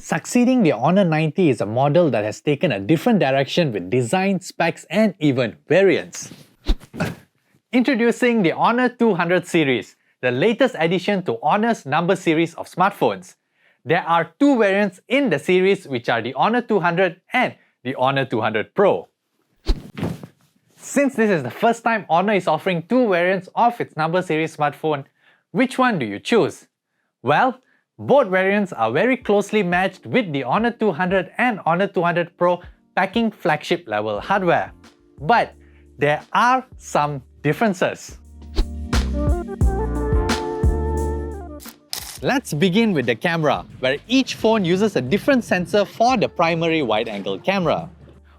Succeeding the HONOR 90 is a model that has taken a different direction with design, specs and even variants. Introducing the HONOR 200 series, the latest addition to HONOR's number series of smartphones. There are two variants in the series, which are the HONOR 200 and the HONOR 200 Pro. Since this is the first time HONOR is offering two variants of its number series smartphone, which one do you choose? Well, both variants are very closely matched with the HONOR 200 and HONOR 200 Pro packing flagship level hardware. But there are some differences. Let's begin with the camera, where each phone uses a different sensor for the primary wide-angle camera.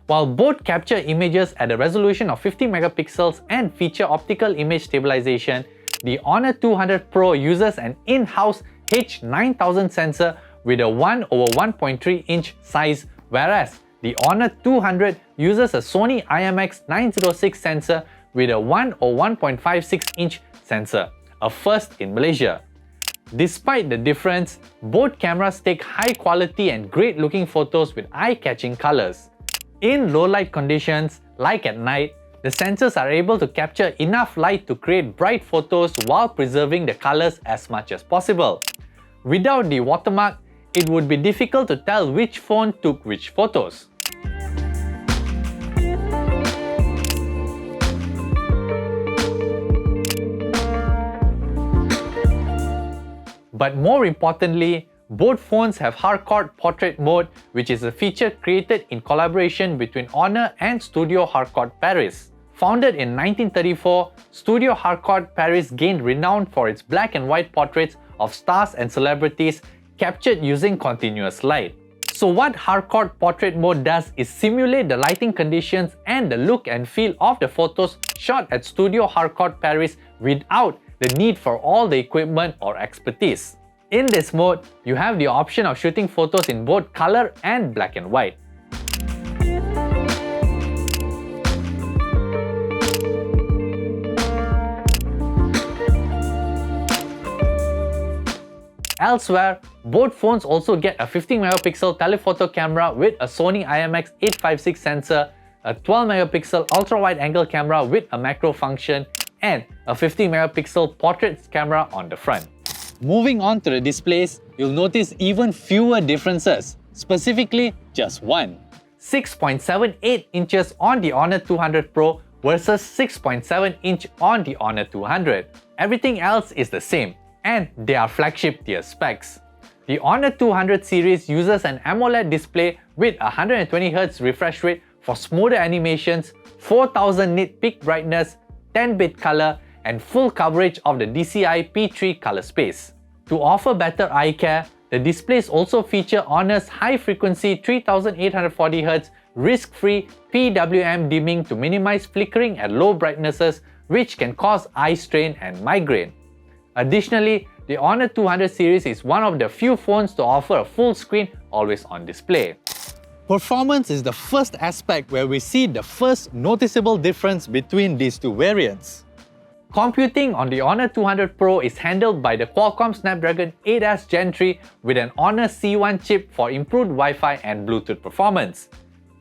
While both capture images at a resolution of 50 megapixels and feature optical image stabilization, the HONOR 200 Pro uses an in-house H9000 sensor with a 1/1.3-inch size, whereas the HONOR 200 uses a Sony IMX906 sensor with a 1/1.56-inch sensor, a first in Malaysia. Despite the difference, both cameras take high quality and great looking photos with eye-catching colors. In low light conditions, like at night, the sensors are able to capture enough light to create bright photos while preserving the colors as much as possible. Without the watermark, it would be difficult to tell which phone took which photos. But more importantly, both phones have Harcourt Portrait Mode, which is a feature created in collaboration between HONOR and Studio Harcourt Paris. Founded in 1934, Studio Harcourt Paris gained renown for its black and white portraits of stars and celebrities captured using continuous light. So what Harcourt Portrait Mode does is simulate the lighting conditions and the look and feel of the photos shot at Studio Harcourt Paris without the need for all the equipment or expertise. In this mode, you have the option of shooting photos in both color and black and white. Elsewhere, both phones also get a 50 megapixel telephoto camera with a Sony IMX856 sensor, a 12 megapixel ultra-wide angle camera with a macro function, and a 50 megapixel portrait camera on the front. Moving on to the displays, you'll notice even fewer differences, specifically just one. 6.78 inches on the HONOR 200 Pro versus 6.7 inch on the HONOR 200. Everything else is the same, and they are flagship tier specs. The HONOR 200 series uses an AMOLED display with 120Hz refresh rate for smoother animations, 4000 nit peak brightness, 10-bit color, and full coverage of the DCI P3 color space. To offer better eye care, the displays also feature HONOR's high-frequency 3840Hz risk-free PWM dimming to minimize flickering at low brightnesses, which can cause eye strain and migraine. Additionally, the HONOR 200 series is one of the few phones to offer a full screen always-on display. Performance is the first aspect where we see the first noticeable difference between these two variants. Computing on the HONOR 200 Pro is handled by the Qualcomm Snapdragon 8S Gen 3 with an HONOR C1 chip for improved Wi-Fi and Bluetooth performance.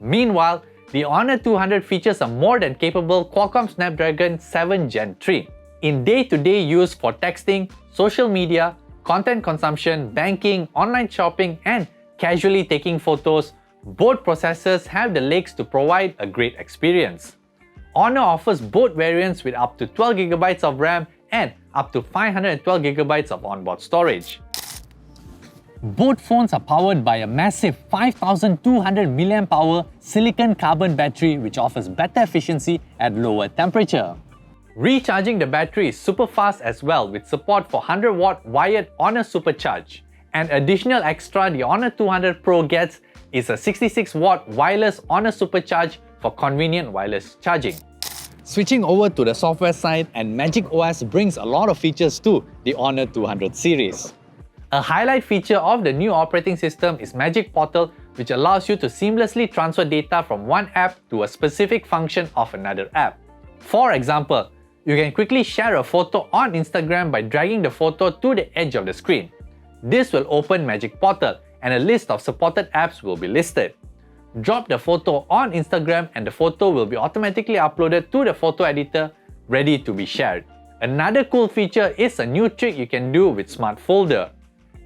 Meanwhile, the HONOR 200 features a more than capable Qualcomm Snapdragon 7 Gen 3. In day-to-day use for texting, social media, content consumption, banking, online shopping, and casually taking photos, both processors have the legs to provide a great experience. HONOR offers both variants with up to 12GB of RAM and up to 512GB of onboard storage. Both phones are powered by a massive 5200 mAh silicon carbon battery, which offers better efficiency at lower temperature. Recharging the battery is super fast as well, with support for 100-watt wired HONOR Supercharge. An additional extra the HONOR 200 Pro gets is a 66-watt wireless HONOR Supercharge for convenient wireless charging. Switching over to the software side, and Magic OS brings a lot of features to the HONOR 200 series. A highlight feature of the new operating system is Magic Portal, which allows you to seamlessly transfer data from one app to a specific function of another app. For example, you can quickly share a photo on Instagram by dragging the photo to the edge of the screen. This will open Magic Portal and a list of supported apps will be listed. Drop the photo on Instagram and the photo will be automatically uploaded to the photo editor, ready to be shared. Another cool feature is a new trick you can do with Smart Folder.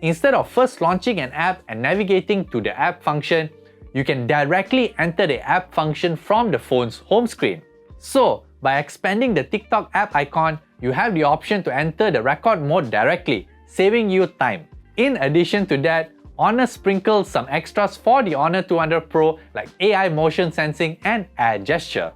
Instead of first launching an app and navigating to the app function, you can directly enter the app function from the phone's home screen. So, by expanding the TikTok app icon, you have the option to enter the record mode directly, saving you time. In addition to that, HONOR sprinkles some extras for the HONOR 200 Pro like AI motion sensing and air gesture.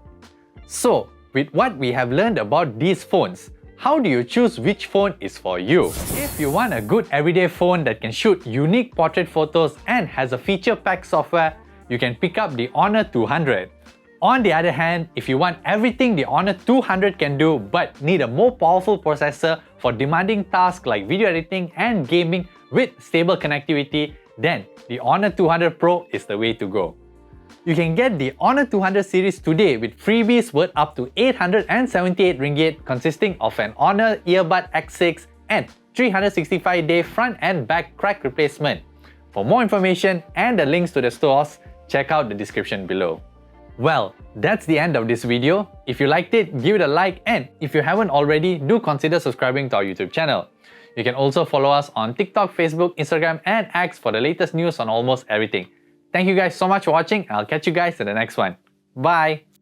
So, with what we have learned about these phones, how do you choose which phone is for you? If you want a good everyday phone that can shoot unique portrait photos and has a feature-packed software, you can pick up the HONOR 200. On the other hand, if you want everything the HONOR 200 can do but need a more powerful processor for demanding tasks like video editing and gaming with stable connectivity, then the HONOR 200 Pro is the way to go. You can get the HONOR 200 series today with freebies worth up to 878 ringgit consisting of an HONOR Earbuds X6 and 365-day front and back crack replacement. For more information and the links to the stores, check out the description below. Well, that's the end of this video. If you liked it, give it a like, and if you haven't already, do consider subscribing to our YouTube channel. You can also follow us on TikTok, Facebook, Instagram and X for the latest news on almost everything. Thank you guys so much for watching, and I'll catch you guys in the next one. Bye!